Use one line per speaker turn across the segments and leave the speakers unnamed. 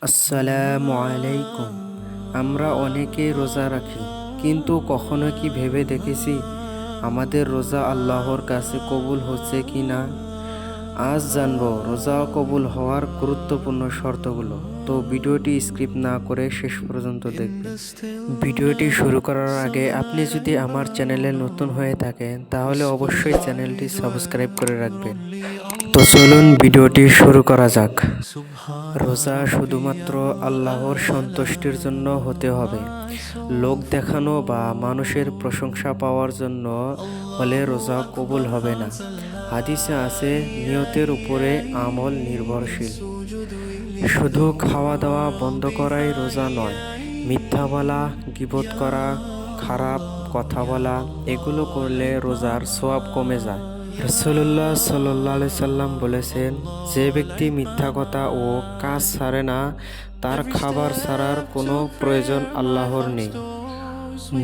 আসসালামু আলাইকুম। আমরা অনেকেই রোজা রাখি, কিন্তু কখনো কি ভেবে দেখেছি আমাদের রোজা আল্লাহর কাছে কবুল হচ্ছে কি না? আজ জানবো রোজা কবুল হওয়ার গুরুত্বপূর্ণ শর্তগুলো। তো ভিডিওটি স্কিপ না করে শেষ পর্যন্ত দেখবেন। ভিডিওটি শুরু করার আগে আপনি যদি আমার চ্যানেলে নতুন হয়ে থাকেন তাহলে অবশ্যই চ্যানেলটি সাবস্ক্রাইব করে রাখবেন। তো চলুন ভিডিওটি শুরু করা যাক। রোজা শুধুমাত্র আল্লাহর সন্তুষ্টির জন্য হতে হবে। লোক দেখানো বা মানুষের প্রশংসা পাওয়ার জন্য হলে রোজা কবুল হবে না। হাদিসে আছে, নিয়তের উপরে আমল নির্ভরশীল। শুধু খাওয়া দাওয়া বন্ধ করাই রোজা নয়, মিথ্যা বলা, গীবত করা, খারাপ কথা বলা এগুলো করলে রোজার সওয়াব কমে যায়। রাসূলুল্লাহ সাল্লাল্লাহু আলাইহি সাল্লাম বলেছেন, যে ব্যক্তি মিথ্যা কথা ও কাজ ছাড়ে না তার খাবার ছাড়ার কোনো প্রয়োজন আল্লাহর নেই।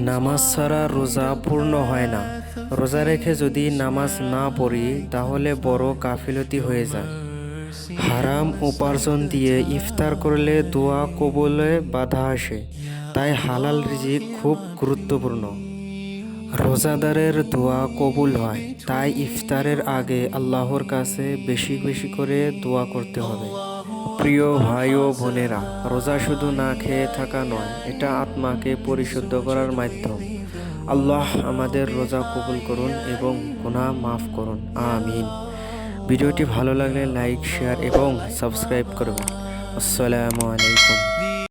নামাজ ছাড়া রোজা পূর্ণ হয় না। রোজা রেখে যদি নামাজ না পড়ি তাহলে বড় গাফিলতি হয়ে যায়। হারাম উপার্জন দিয়ে ইফতার করলে দোয়া কবুলে বাধা আসে। তাই হালাল রিজিক খুব গুরুত্বপূর্ণ। রোজাদারের দোয়া কবুল হয়, তাই ইফতারের আগে আল্লাহর কাছে বেশি বেশি করে দোয়া করতে হবে। প্রিয় ভাই ও বোনেরা, রোজা শুধু না খেয়ে থাকা নয়, এটা আত্মাকে পরিশুদ্ধ করার মাধ্যম। আল্লাহ আমাদের রোজা কবুল করুন এবং গুনাহ মাফ করুন, আমিন। ভিডিওটি ভালো লাগলে লাইক, শেয়ার এবং সাবস্ক্রাইব করবেন। আসসালামু আলাইকুম।